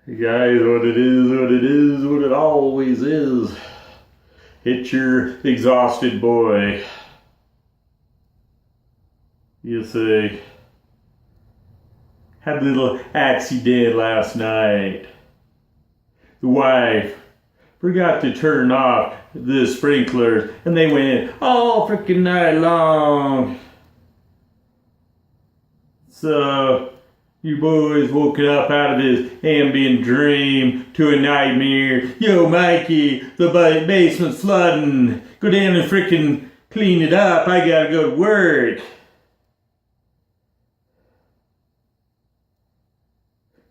Hey guys, what it is, what it always is. It's your exhausted boy. You see, had a little accident last night. The wife forgot to turn off the sprinklers and they went all freaking night long. So, you boys woken up out of his ambient dream to a nightmare. Yo, Mikey, the basement's flooding. Go down and freaking clean it up. I gotta go to work.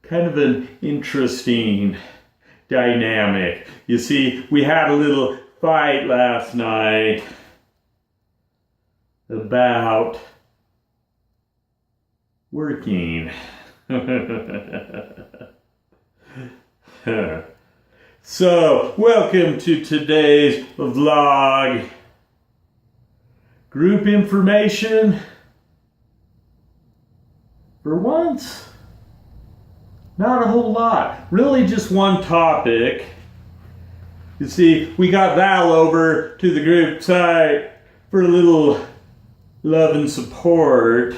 Kind of an interesting dynamic. You see, we had a little fight last night about working. So, welcome to today's vlog. Group information. For once, not a whole lot. Really just one topic. You see, we got Val over to the group site for a little love and support.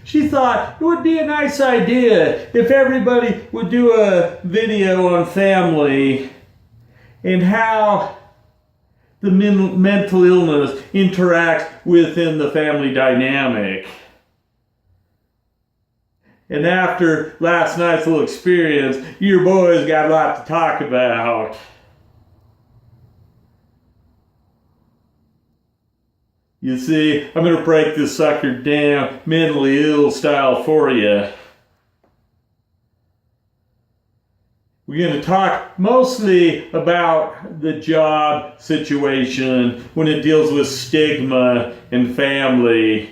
She thought it would be a nice idea if everybody would do a video on family and how the mental illness interacts within the family dynamic. And after last night's little experience, your boys got a lot to talk about. You see, I'm going to break this sucker down mentally ill style for you. We're going to talk mostly about the job situation when it deals with stigma and family.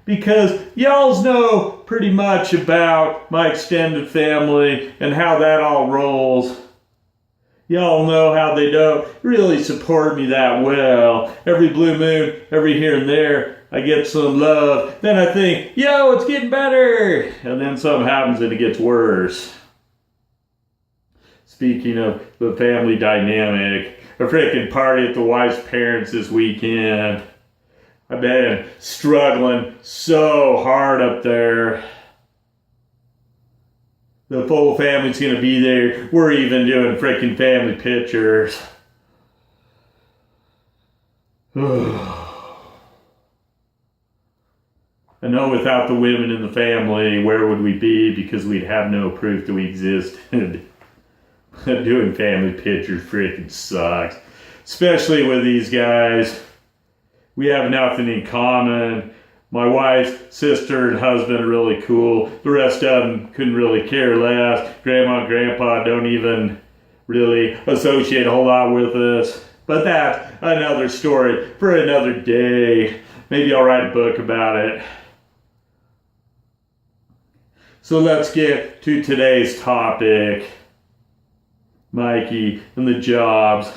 Because y'all know pretty much about my extended family and how that all rolls. Y'all know how they don't really support me that well. Every blue moon, every here and there, I get some love. Then I think, yo, it's getting better. And then something happens and it gets worse. Speaking of the family dynamic, a freaking party at the wife's parents this weekend. I've been struggling so hard up there. The full family's gonna be there. We're even doing freaking family pictures. I know without the women in the family, where would we be? Because we'd have no proof that we existed. Doing family pictures freaking sucks. Especially with these guys. We have nothing in common. My wife's sister and husband are really cool. The rest of them couldn't really care less. Grandma and grandpa don't even really associate a whole lot with us. But that's another story for another day. Maybe I'll write a book about it. So let's get to today's topic. Mikey and the jobs.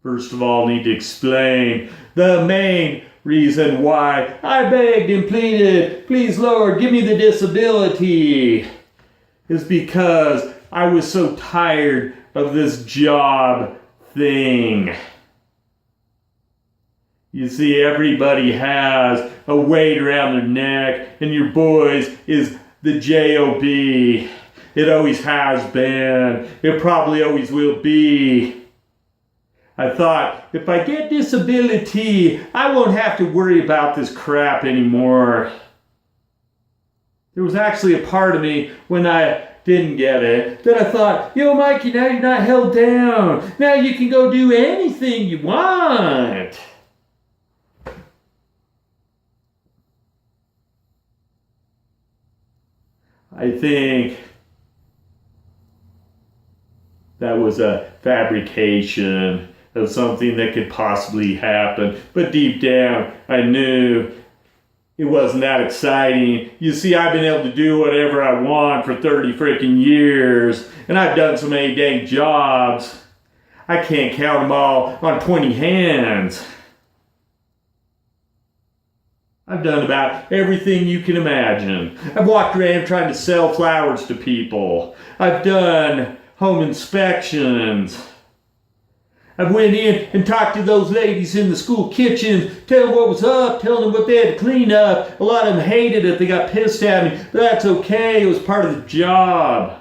First of all, need to explain the main reason why I begged and pleaded, please Lord, give me the disability, is because I was so tired of this job thing. You see, everybody has a weight around their neck, and your boys is the job. It always has been. It probably always will be. I thought, if I get disability, I won't have to worry about this crap anymore. There was actually a part of me when I didn't get it that I thought, yo, Mikey, now you're not held down. Now you can go do anything you want. I think that was a fabrication of something that could possibly happen. But deep down, I knew it wasn't that exciting. You see, I've been able to do whatever I want for 30 freaking years. And I've done so many dang jobs. I can't count them all on 20 hands. I've done about everything you can imagine. I've walked around trying to sell flowers to people. I've done home inspections. I went in and talked to those ladies in the school kitchen, tell them what was up, telling them what they had to clean up. A lot of them hated it. They got pissed at me. But that's okay. It was part of the job.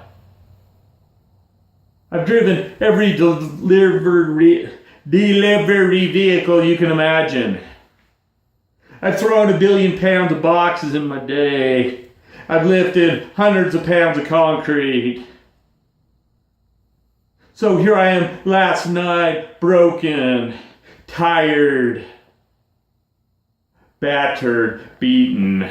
I've driven every delivery vehicle you can imagine. I've thrown 1 billion pounds of boxes in my day. I've lifted hundreds of pounds of concrete. So here I am last night, broken, tired, battered, beaten.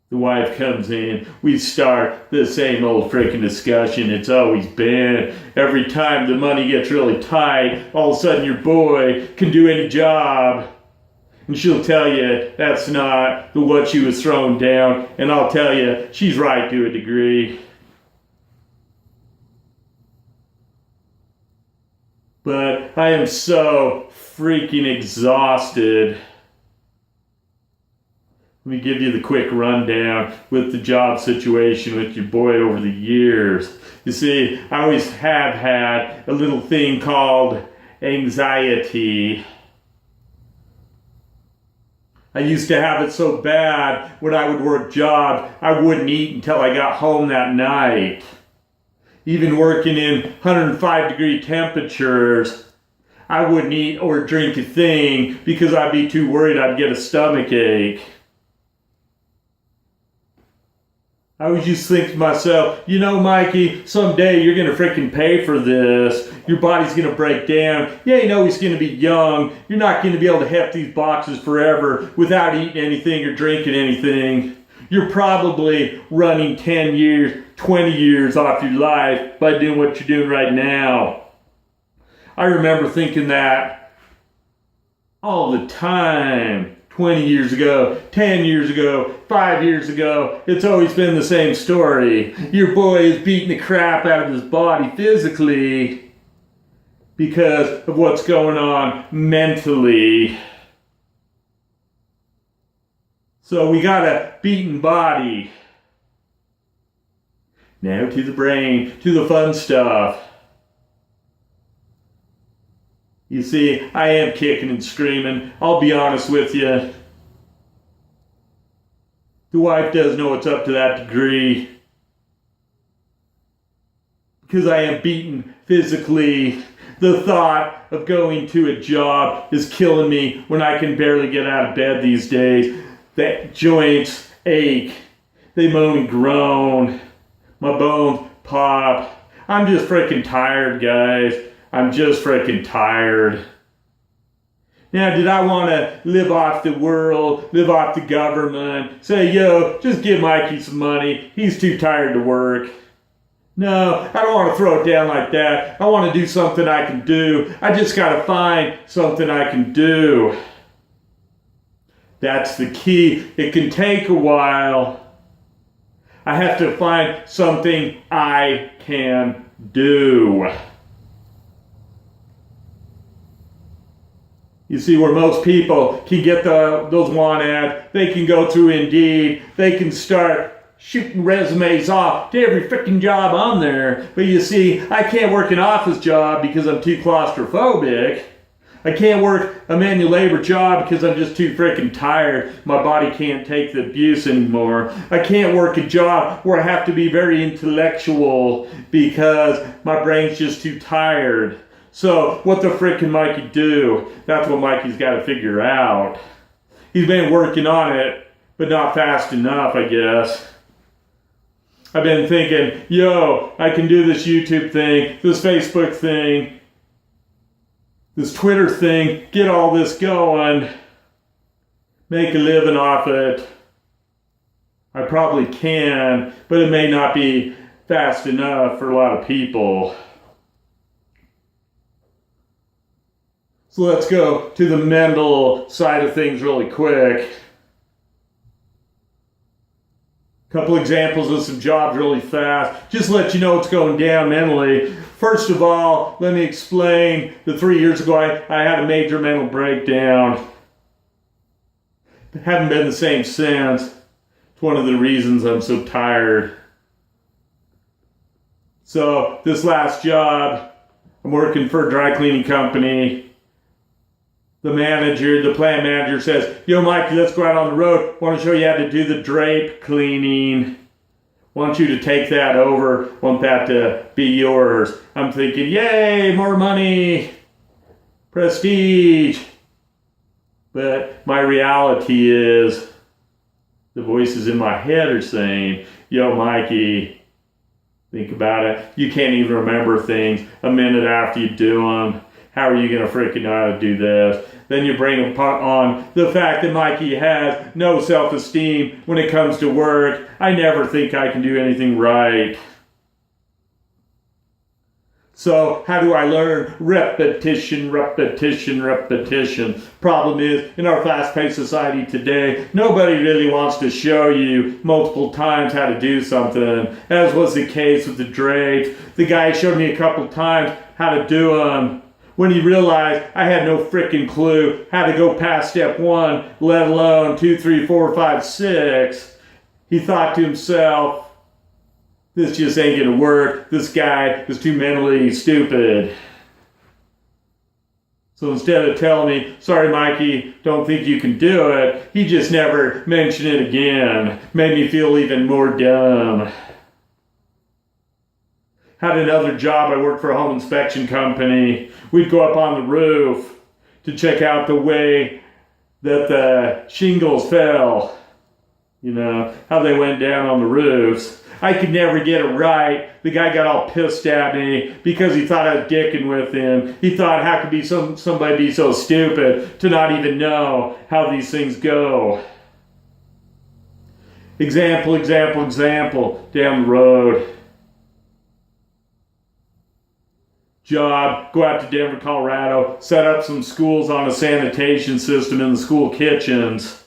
The wife comes in, we start the same old freaking discussion it's always been. Every time the money gets really tight, all of a sudden your boy can do any job. And she'll tell you that's not what she was thrown down. And I'll tell you, she's right to a degree. But I am so freaking exhausted. Let me give you the quick rundown with the job situation with your boy over the years. You see, I always have had a little thing called anxiety. I used to have it so bad when I would work jobs, I wouldn't eat until I got home that night. Even working in 105 degree temperatures, I wouldn't eat or drink a thing because I'd be too worried I'd get a stomach ache. I always just think to myself, you know, Mikey, someday you're going to freaking pay for this. Your body's going to break down. Yeah, you know he's going to be young. You're not going to be able to heft these boxes forever without eating anything or drinking anything. You're probably running 10 years, 20 years off your life by doing what you're doing right now. I remember thinking that all the time. 20 years ago, 10 years ago, 5 years ago, it's always been the same story. Your boy is beating the crap out of his body physically because of what's going on mentally. So we got a beaten body. Now to the brain, to the fun stuff. You see, I am kicking and screaming. I'll be honest with you. The wife does know it's up to that degree. Because I am beaten physically. The thought of going to a job is killing me when I can barely get out of bed these days. The joints ache. They moan and groan. My bones pop. I'm just freaking tired, guys. I'm just freaking tired. Now, did I want to live off the world, live off the government, say, yo, just give Mikey some money, he's too tired to work? No, I don't want to throw it down like that. I want to do something I can do. I just got to find something I can do. That's the key. It can take a while. I have to find something I can do. You see, where most people can get those want ads, they can go through Indeed, they can start shooting resumes off to every freaking job on there. But you see, I can't work an office job because I'm too claustrophobic. I can't work a manual labor job because I'm just too freaking tired. My body can't take the abuse anymore. I can't work a job where I have to be very intellectual because my brain's just too tired. So, what the frick can Mikey do? That's what Mikey's got to figure out. He's been working on it, but not fast enough, I guess. I've been thinking, yo, I can do this YouTube thing, this Facebook thing, this Twitter thing, get all this going, make a living off it. I probably can, but it may not be fast enough for a lot of people. So let's go to the mental side of things really quick. Couple examples of some jobs really fast. Just to let you know what's going down mentally. First of all, let me explain that 3 years ago I had a major mental breakdown. Haven't been the same since. It's one of the reasons I'm so tired. So this last job, I'm working for a dry cleaning company. The plant manager says, yo, Mikey, let's go out on the road. I want to show you how to do the drape cleaning. Want you to take that over. Want that to be yours. I'm thinking, yay, more money, prestige. But my reality is the voices in my head are saying, yo, Mikey, think about it. You can't even remember things a minute after you do them. How are you going to freaking know how to do this? Then you bring on the fact that Mikey has no self-esteem when it comes to work. I never think I can do anything right. So how do I learn? Repetition, repetition, repetition. Problem is, in our fast-paced society today, nobody really wants to show you multiple times how to do something, as was the case with the drapes. The guy showed me a couple times how to do them. When he realized I had no freaking clue how to go past step 1, let alone 2, 3, 4, 5, 6, he thought to himself, this just ain't gonna work. This guy is too mentally stupid. So instead of telling me, sorry, Mikey, don't think you can do it, he just never mentioned it again. Made me feel even more dumb. Had another job. I worked for a home inspection company. We'd go up on the roof to check out the way that the shingles fell. You know, how they went down on the roofs. I could never get it right. The guy got all pissed at me because he thought I was dicking with him. He thought, how could somebody be so stupid to not even know how these things go? Example, example, example, down the road. Job, go out to Denver, Colorado, set up some schools on a sanitation system in the school kitchens.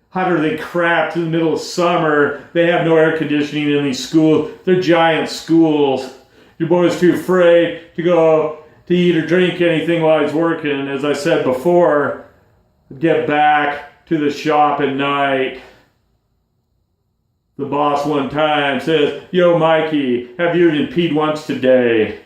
Hotter than crap in the middle of summer. They have no air conditioning in these schools. They're giant schools. Your boy's too afraid to go to eat or drink anything while he's working. As I said before, get back to the shop at night. The boss one time says, yo, Mikey, have you eaten peed once today?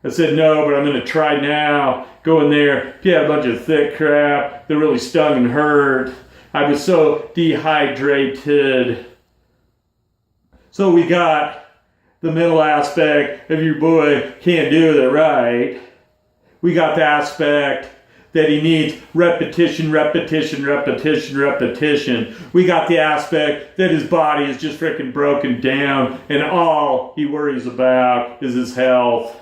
I said, no, but I'm going to try now. Go in there, get a bunch of thick crap that really stung and hurt. I was so dehydrated. So we got the mental aspect of your boy can't do it right. We got the aspect that he needs repetition, repetition, repetition, repetition. We got the aspect that his body is just freaking broken down and all he worries about is his health.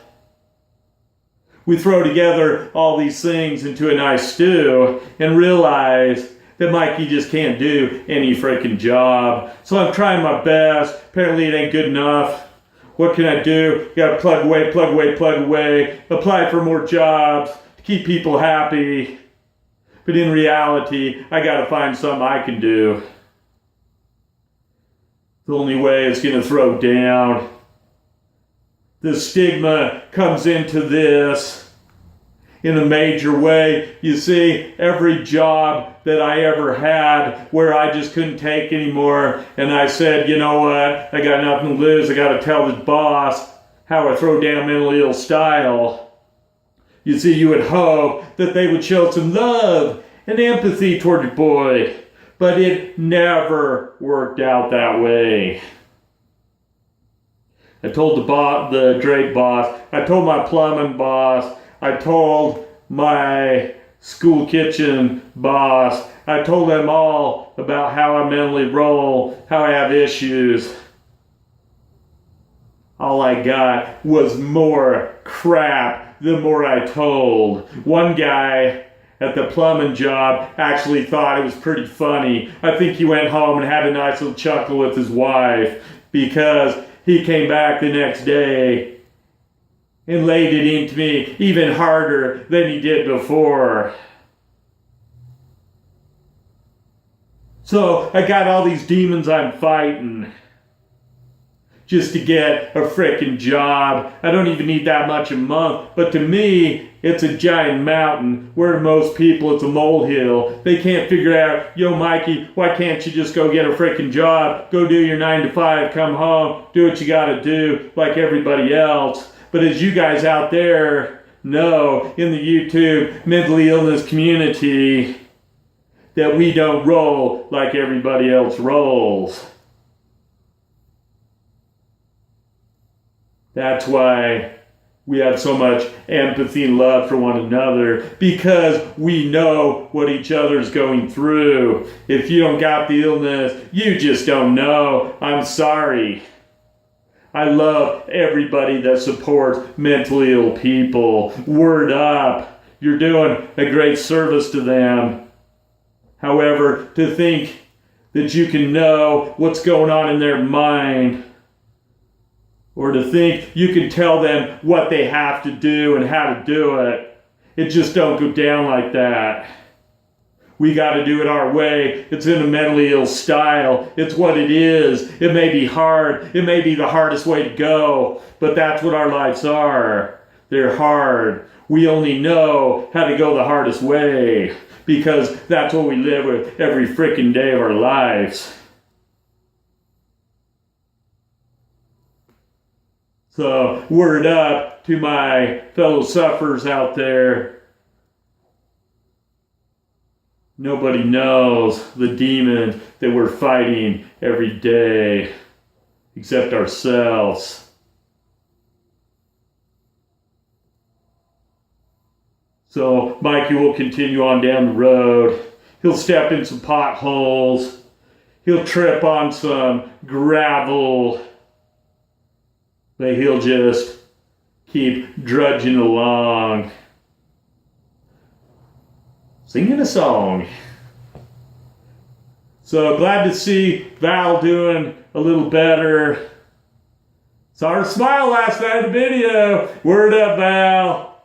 We throw together all these things into a nice stew and realize that Mikey just can't do any freaking job. So I'm trying my best. Apparently it ain't good enough. What can I do? Gotta plug away, plug away, plug away. Apply for more jobs. Keep people happy. But in reality, I gotta find something I can do. The only way it's gonna throw down. The stigma comes into this in a major way. You see, every job that I ever had where I just couldn't take anymore, and I said, you know what, I got nothing to lose. I gotta tell this boss how I throw down mentally ill style. You see, you would hope that they would show some love and empathy toward your boy, but it never worked out that way. I told the drape boss, I told my plumbing boss, I told my school kitchen boss, I told them all about how I mentally roll, how I have issues. All I got was more crap the more I told. One guy at the plumbing job actually thought it was pretty funny. I think he went home and had a nice little chuckle with his wife because he came back the next day and laid it into me even harder than he did before. So I got all these demons I'm fighting. just to get a frickin' job. I don't even need that much a month. But to me, it's a giant mountain. Where to most people, it's a molehill. They can't figure out, yo, Mikey, why can't you just go get a frickin' job? Go do your 9 to 5, come home, do what you gotta do like everybody else. But as you guys out there know, in the YouTube mentally illness community, that we don't roll like everybody else rolls. That's why we have so much empathy and love for one another, because we know what each other's going through. If you don't got the illness, you just don't know. I'm sorry. I love everybody that supports mentally ill people. Word up. You're doing a great service to them. However, to think that you can know what's going on in their mind, or to think you can tell them what they have to do and how to do it, it just don't go down like that. We got to do it our way. It's in a mentally ill style. It's what it is. It may be hard. It may be the hardest way to go, but that's what our lives are. They're hard. We only know how to go the hardest way, because that's what we live with every freaking day of our lives. So, word up to my fellow sufferers out there. Nobody knows the demon that we're fighting every day except ourselves. So, Mikey will continue on down the road. He'll step in some potholes. He'll trip on some gravel. But he'll just keep drudging along, singing a song. So glad to see Val doing a little better. Saw her smile last night in the video. Word up, Val.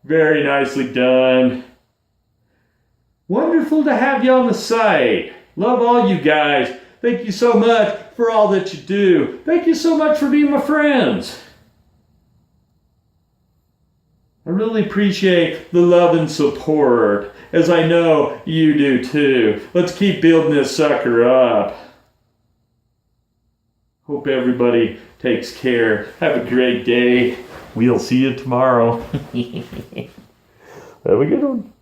Very nicely done. Wonderful to have you on the site. Love all you guys. Thank you so much for all that you do. Thank you so much for being my friends. I really appreciate the love and support, as I know you do too. Let's keep building this sucker up. Hope everybody takes care. Have a great day. We'll see you tomorrow. Have a good one.